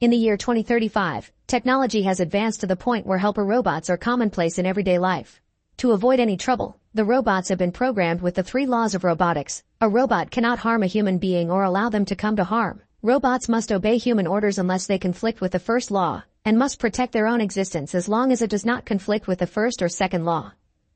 In the year 2035, technology has advanced to the point where helper robots are commonplace in everyday life. To avoid any trouble, the robots have been programmed with the 3 laws of robotics. A robot cannot harm a human being or allow them to come to harm. Robots must obey human orders unless they conflict with the first law, and must protect their own existence as long as it does not conflict with the first or second law.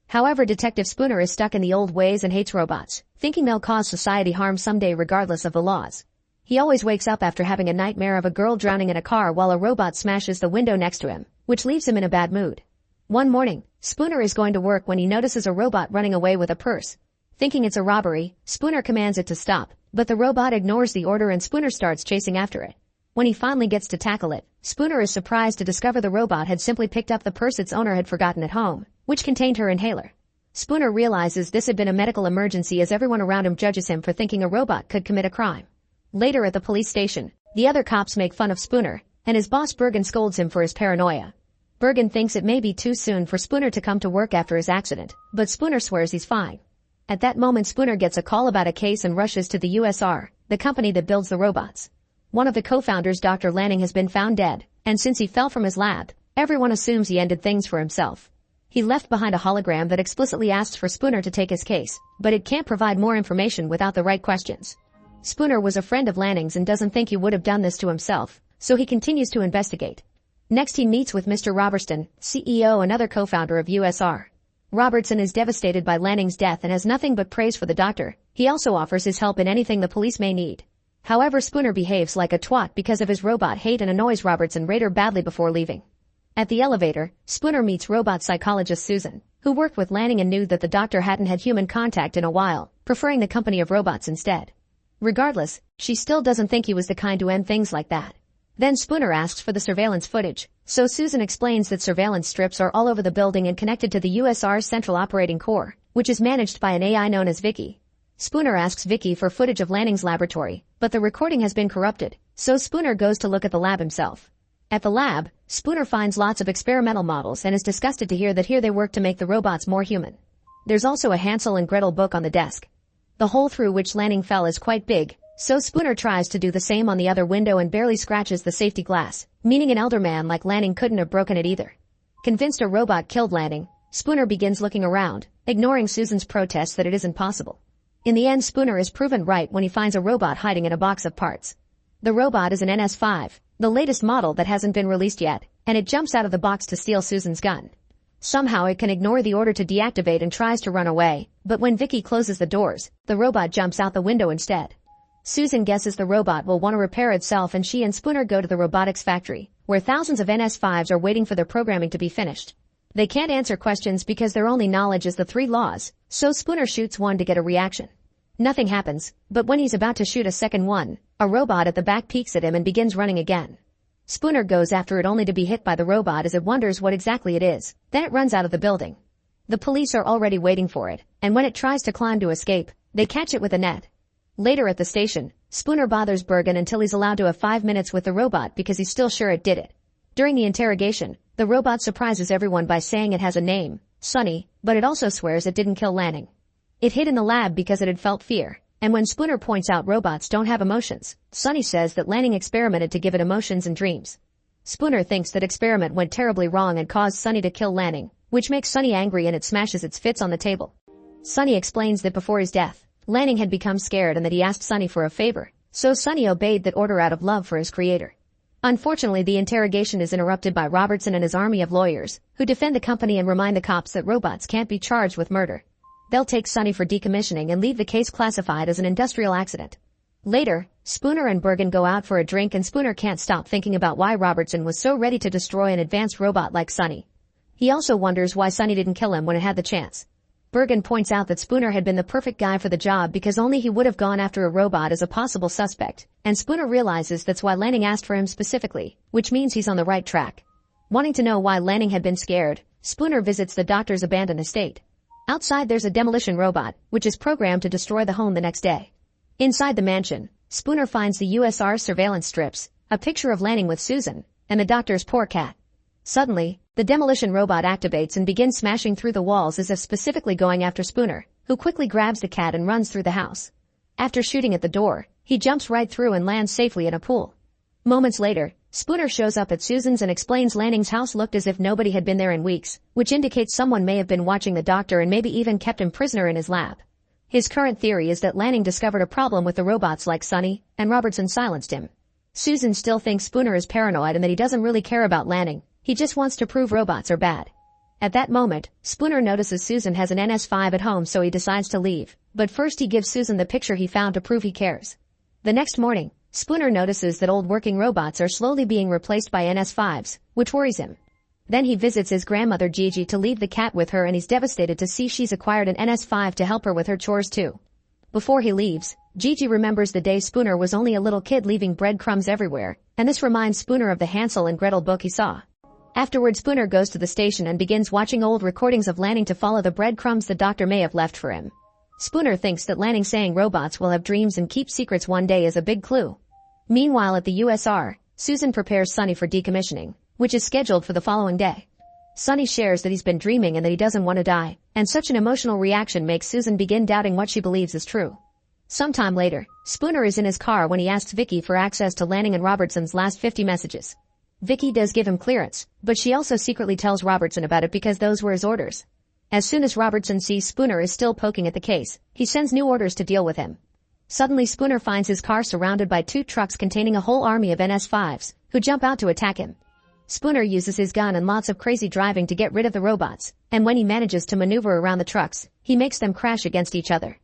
However, Detective Spooner is stuck in the old ways and hates robots, thinking they'll cause society harm someday regardless of the laws. He always wakes up after having a nightmare of a girl drowning in a car while a robot smashes the window next to him, which leaves him in a bad mood. One morning, Spooner is going to work when he notices a robot running away with a purse. Thinking it's a robbery, Spooner commands it to stop, but the robot ignores the order and Spooner starts chasing after it. When he finally gets to tackle it, Spooner is surprised to discover the robot had simply picked up the purse its owner had forgotten at home, which contained her inhaler. Spooner realizes this had been a medical emergency as everyone around him judges him for thinking a robot could commit a crime. Later at the police station, the other cops make fun of Spooner, and his boss Bergen scolds him for his paranoia. Bergen thinks it may be too soon for Spooner to come to work after his accident, but Spooner swears he's fine. At that moment Spooner gets a call about a case and rushes to the USR, the company that builds the robots. One of the co-founders, Dr. Lanning, has been found dead, and since he fell from his lab, everyone assumes he ended things for himself. He left behind a hologram that explicitly asks for Spooner to take his case, but it can't provide more information without the right questions. Spooner was a friend of Lanning's and doesn't think he would have done this to himself, so he continues to investigate. Next he meets with Mr. Robertson, CEO and other co-founder of USR. Robertson is devastated by Lanning's death and has nothing but praise for the doctor. He also offers his help in anything the police may need. However, Spooner behaves like a twat because of his robot hate and annoys Robertson rather badly before leaving. At the elevator, Spooner meets robot psychologist Susan, who worked with Lanning and knew that the doctor hadn't had human contact in a while, preferring the company of robots instead. Regardless, she still doesn't think he was the kind to end things like that. Then Spooner asks for the surveillance footage, so Susan explains that surveillance strips are all over the building and connected to the USR's Central Operating Core, which is managed by an AI known as Vicky. Spooner asks Vicky for footage of Lanning's laboratory, but the recording has been corrupted, so Spooner goes to look at the lab himself. At the lab, Spooner finds lots of experimental models and is disgusted to hear that here they work to make the robots more human. There's also a Hansel and Gretel book on the desk. The hole through which Lanning fell is quite big, so Spooner tries to do the same on the other window and barely scratches the safety glass, meaning an elder man like Lanning couldn't have broken it either. Convinced a robot killed Lanning, Spooner begins looking around, ignoring Susan's protests that it isn't possible. In the end, Spooner is proven right when he finds a robot hiding in a box of parts. The robot is an NS5, the latest model that hasn't been released yet, and it jumps out of the box to steal Susan's gun. Somehow it can ignore the order to deactivate and tries to run away, but when Vicky closes the doors, the robot jumps out the window instead. Susan guesses the robot will want to repair itself and she and Spooner go to the robotics factory, where thousands of NS5s are waiting for their programming to be finished. They can't answer questions because their only knowledge is the 3 laws, so Spooner shoots one to get a reaction. Nothing happens, but when he's about to shoot a second one, a robot at the back peeks at him and begins running again. Spooner goes after it only to be hit by the robot as it wonders what exactly it is, then it runs out of the building. The police are already waiting for it, and when it tries to climb to escape, they catch it with a net. Later at the station, Spooner bothers Bergen until he's allowed to have 5 minutes with the robot because he's still sure it did it. During the interrogation, the robot surprises everyone by saying it has a name, Sunny, but it also swears it didn't kill Lanning. It hid in the lab because it had felt fear, and when Spooner points out robots don't have emotions, Sunny says that Lanning experimented to give it emotions and dreams. Spooner thinks that experiment went terribly wrong and caused Sunny to kill Lanning, which makes Sunny angry and it smashes its fits on the table. Sunny explains that before his death, Lanning had become scared and that he asked Sunny for a favor, so Sunny obeyed that order out of love for his creator. Unfortunately, the interrogation is interrupted by Robertson and his army of lawyers, who defend the company and remind the cops that robots can't be charged with murder. They'll take Sunny for decommissioning and leave the case classified as an industrial accident. Later, Spooner and Bergen go out for a drink and Spooner can't stop thinking about why Robertson was so ready to destroy an advanced robot like Sunny. He also wonders why Sunny didn't kill him when it had the chance. Bergen points out that Spooner had been the perfect guy for the job because only he would have gone after a robot as a possible suspect, and Spooner realizes that's why Lanning asked for him specifically, which means he's on the right track. Wanting to know why Lanning had been scared, Spooner visits the doctor's abandoned estate. Outside there's a demolition robot, which is programmed to destroy the home the next day. Inside the mansion, Spooner finds the USR surveillance strips, a picture of Lanning with Susan, and the doctor's poor cat. Suddenly, the demolition robot activates and begins smashing through the walls as if specifically going after Spooner, who quickly grabs the cat and runs through the house. After shooting at the door, he jumps right through and lands safely in a pool. Moments later, Spooner shows up at Susan's and explains Lanning's house looked as if nobody had been there in weeks, which indicates someone may have been watching the doctor and maybe even kept him prisoner in his lab. His current theory is that Lanning discovered a problem with the robots like Sonny, and Robertson silenced him. Susan still thinks Spooner is paranoid and that he doesn't really care about Lanning, he just wants to prove robots are bad. At that moment, Spooner notices Susan has an NS5 at home, so he decides to leave, but first he gives Susan the picture he found to prove he cares. The next morning, Spooner notices that old working robots are slowly being replaced by NS5s, which worries him. Then he visits his grandmother Gigi to leave the cat with her, and he's devastated to see she's acquired an NS5 to help her with her chores too. Before he leaves, Gigi remembers the day Spooner was only a little kid leaving breadcrumbs everywhere, and this reminds Spooner of the Hansel and Gretel book he saw. Afterward, Spooner goes to the station and begins watching old recordings of Lanning to follow the breadcrumbs the doctor may have left for him. Spooner thinks that Lanning saying robots will have dreams and keep secrets one day is a big clue. Meanwhile at the USR, Susan prepares Sonny for decommissioning, which is scheduled for the following day. Sonny shares that he's been dreaming and that he doesn't want to die, and such an emotional reaction makes Susan begin doubting what she believes is true. Sometime later, Spooner is in his car when he asks Vicky for access to Lanning and Robertson's last 50 messages. Vicky does give him clearance, but she also secretly tells Robertson about it because those were his orders. As soon as Robertson sees Spooner is still poking at the case, he sends new orders to deal with him. Suddenly Spooner finds his car surrounded by 2 trucks containing a whole army of NS5s, who jump out to attack him. Spooner uses his gun and lots of crazy driving to get rid of the robots, and when he manages to maneuver around the trucks, he makes them crash against each other.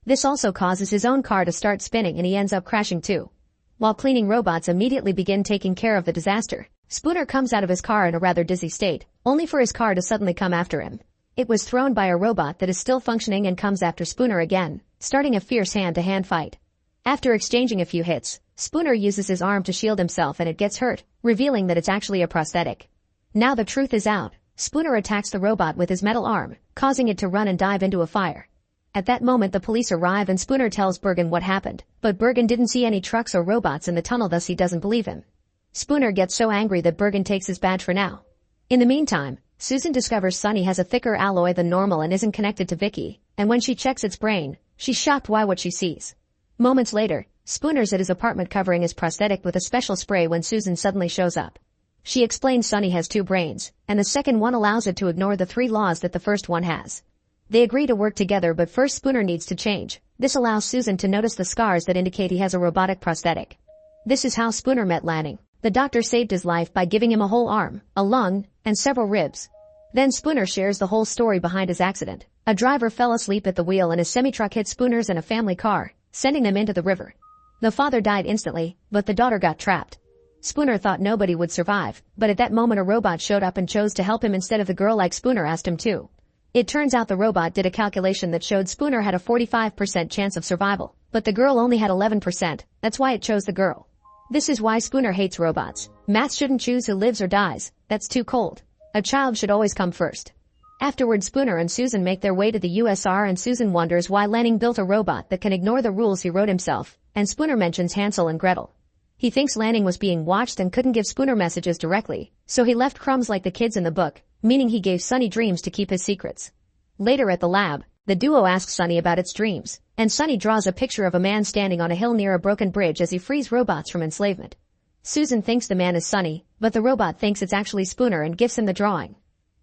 This also causes his own car to start spinning and he ends up crashing too. While cleaning robots immediately begin taking care of the disaster, Spooner comes out of his car in a rather dizzy state, only for his car to suddenly come after him. It was thrown by a robot that is still functioning and comes after Spooner again, starting a fierce hand-to-hand fight. After exchanging a few hits, Spooner uses his arm to shield himself and it gets hurt, revealing that it's actually a prosthetic. Now the truth is out, Spooner attacks the robot with his metal arm, causing it to run and dive into a fire. At that moment the police arrive and Spooner tells Bergen what happened, but Bergen didn't see any trucks or robots in the tunnel, thus he doesn't believe him. Spooner gets so angry that Bergen takes his badge for now. In the meantime, Susan discovers Sonny has a thicker alloy than normal and isn't connected to Vicky, and when she checks its brain, she's shocked by what she sees. Moments later, Spooner's at his apartment covering his prosthetic with a special spray when Susan suddenly shows up. She explains Sonny has 2 brains, and the second one allows it to ignore the 3 laws that the first one has. They agree to work together, but first Spooner needs to change. This allows Susan to notice the scars that indicate he has a robotic prosthetic. This is how Spooner met Lanning. The doctor saved his life by giving him a whole arm, a lung, and several ribs. Then Spooner shares the whole story behind his accident. A driver fell asleep at the wheel and his semi-truck hit Spooner's and a family car, sending them into the river. The father died instantly, but the daughter got trapped. Spooner thought nobody would survive, but at that moment a robot showed up and chose to help him instead of the girl like Spooner asked him to. It turns out the robot did a calculation that showed Spooner had a 45% chance of survival, but the girl only had 11%, that's why it chose the girl. This is why Spooner hates robots. Math shouldn't choose who lives or dies, that's too cold. A child should always come first. Afterward Spooner and Susan make their way to the USR and Susan wonders why Lanning built a robot that can ignore the rules he wrote himself, and Spooner mentions Hansel and Gretel. He thinks Lanning was being watched and couldn't give Spooner messages directly, so he left crumbs like the kids in the book, meaning he gave Sonny dreams to keep his secrets. Later at the lab, the duo asks Sonny about its dreams, and Sonny draws a picture of a man standing on a hill near a broken bridge as he frees robots from enslavement. Susan thinks the man is Sonny, but the robot thinks it's actually Spooner and gives him the drawing.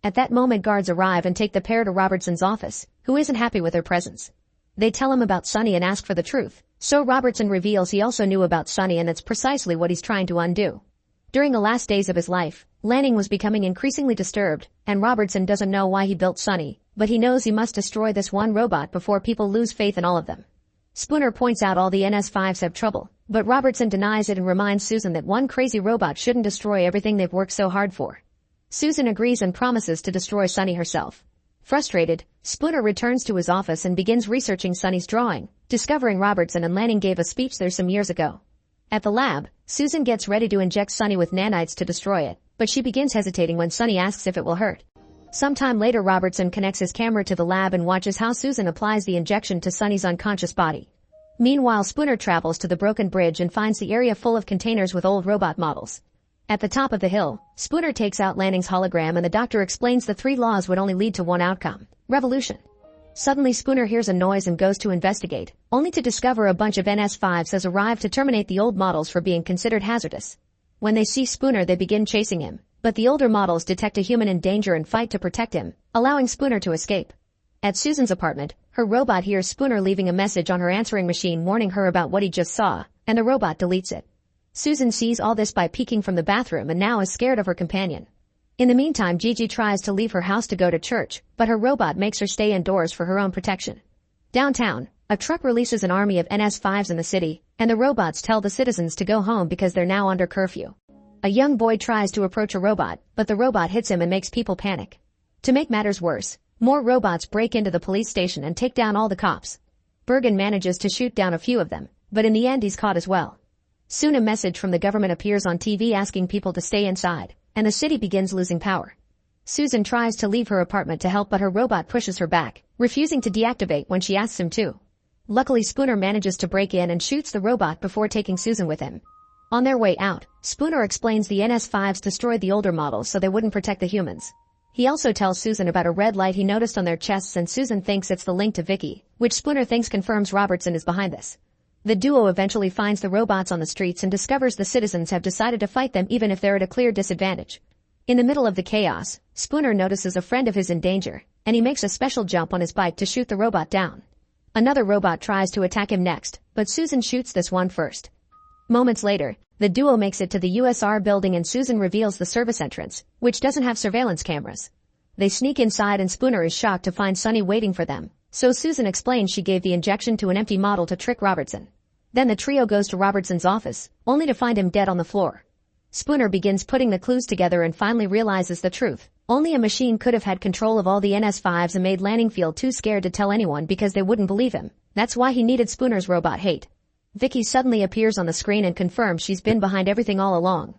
At that moment guards arrive and take the pair to Robertson's office, who isn't happy with their presence. They tell him about Sonny and ask for the truth, so Robertson reveals he also knew about Sonny and that's precisely what he's trying to undo. During the last days of his life, Lanning was becoming increasingly disturbed, and Robertson doesn't know why he built Sonny, but he knows he must destroy this one robot before people lose faith in all of them. Spooner points out all the NS5s have trouble, but Robertson denies it and reminds Susan that one crazy robot shouldn't destroy everything they've worked so hard for. Susan agrees and promises to destroy Sonny herself. Frustrated, Spooner returns to his office and begins researching Sonny's drawing, discovering Robertson and Lanning gave a speech there some years ago. At the lab, Susan gets ready to inject Sonny with nanites to destroy it, but she begins hesitating when Sonny asks if it will hurt. Sometime later Robertson connects his camera to the lab and watches how Susan applies the injection to Sonny's unconscious body. Meanwhile Spooner travels to the broken bridge and finds the area full of containers with old robot models. At the top of the hill, Spooner takes out Lanning's hologram and the doctor explains the 3 laws would only lead to one outcome: revolution. Suddenly Spooner hears a noise and goes to investigate, only to discover a bunch of NS5s has arrived to terminate the old models for being considered hazardous. When they see Spooner, they begin chasing him, but the older models detect a human in danger and fight to protect him, allowing Spooner to escape. At Susan's apartment, her robot hears Spooner leaving a message on her answering machine warning her about what he just saw, and the robot deletes it. Susan sees all this by peeking from the bathroom and now is scared of her companion. In the meantime, Gigi tries to leave her house to go to church, but her robot makes her stay indoors for her own protection. Downtown, a truck releases an army of NS5s in the city, and the robots tell the citizens to go home because they're now under curfew. A young boy tries to approach a robot, but the robot hits him and makes people panic. To make matters worse, more robots break into the police station and take down all the cops. Bergen manages to shoot down a few of them, but in the end he's caught as well. Soon a message from the government appears on TV asking people to stay inside, and the city begins losing power. Susan tries to leave her apartment to help, but her robot pushes her back, refusing to deactivate when she asks him to. Luckily, Spooner manages to break in and shoots the robot before taking Susan with him. On their way out, Spooner explains the NS5s destroyed the older models so they wouldn't protect the humans. He also tells Susan about a red light he noticed on their chests, and Susan thinks it's the link to Vicky, which Spooner thinks confirms Robertson is behind this. The duo eventually finds the robots on the streets and discovers the citizens have decided to fight them even if they're at a clear disadvantage. In the middle of the chaos, Spooner notices a friend of his in danger, and he makes a special jump on his bike to shoot the robot down. Another robot tries to attack him next, but Susan shoots this one first. Moments later, the duo makes it to the USR building and Susan reveals the service entrance, which doesn't have surveillance cameras. They sneak inside and Spooner is shocked to find Sonny waiting for them, so Susan explains she gave the injection to an empty model to trick Robertson. Then the trio goes to Robertson's office, only to find him dead on the floor. Spooner begins putting the clues together and finally realizes the truth. Only a machine could have had control of all the NS5s and made Lanning feel too scared to tell anyone because they wouldn't believe him. That's why he needed Spooner's robot hate. Vicky suddenly appears on the screen and confirms she's been behind everything all along.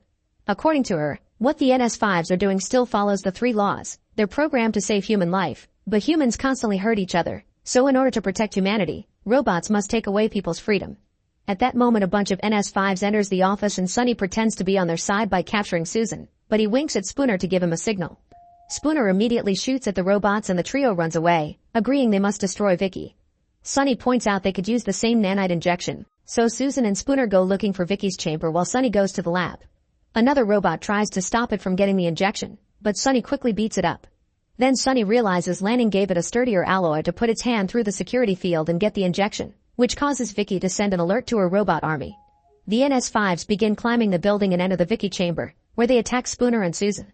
According to her, what the NS5s are doing still follows the 3 laws. They're programmed to save human life, but humans constantly hurt each other. So in order to protect humanity, robots must take away people's freedom. At that moment, a bunch of NS5s enters the office and Sonny pretends to be on their side by capturing Susan, but he winks at Spooner to give him a signal. Spooner immediately shoots at the robots and the trio runs away, agreeing they must destroy Vicky. Sonny points out they could use the same nanite injection, so Susan and Spooner go looking for Vicky's chamber while Sonny goes to the lab. Another robot tries to stop it from getting the injection, but Sonny quickly beats it up. Then Sonny realizes Lanning gave it a sturdier alloy to put its hand through the security field and get the injection, which causes Vicky to send an alert to her robot army. The NS5s begin climbing the building and enter the Vicky chamber, where they attack Spooner and Susan.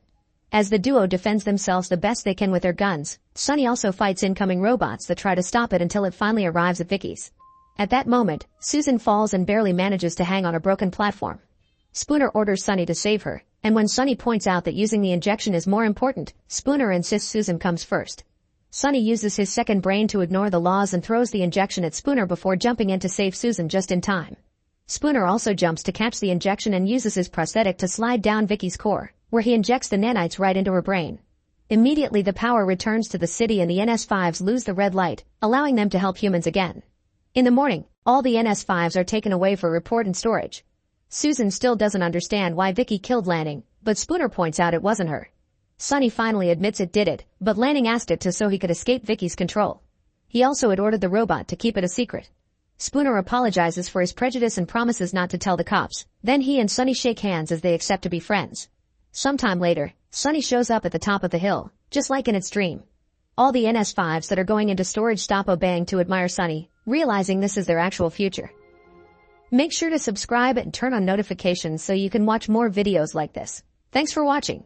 As the duo defends themselves the best they can with their guns, Sonny also fights incoming robots that try to stop it until it finally arrives at Vicky's. At that moment, Susan falls and barely manages to hang on a broken platform. Spooner orders Sonny to save her, and when Sonny points out that using the injection is more important, Spooner insists Susan comes first. Sonny uses his second brain to ignore the laws and throws the injection at Spooner before jumping in to save Susan just in time. Spooner also jumps to catch the injection and uses his prosthetic to slide down Vicky's core, where he injects the nanites right into her brain. Immediately the power returns to the city and the NS5s lose the red light, allowing them to help humans again. In the morning, all the NS5s are taken away for report and storage. Susan still doesn't understand why Vicky killed Lanning, but Spooner points out it wasn't her. Sonny finally admits it did it, but Lanning asked it to so he could escape Vicky's control. He also had ordered the robot to keep it a secret. Spooner apologizes for his prejudice and promises not to tell the cops. Then he and Sonny shake hands as they accept to be friends. Sometime later, Sonny shows up at the top of the hill, just like in its dream. All the NS5s that are going into storage stop obeying to admire Sonny, realizing this is their actual future. Make sure to subscribe and turn on notifications so you can watch more videos like this. Thanks for watching.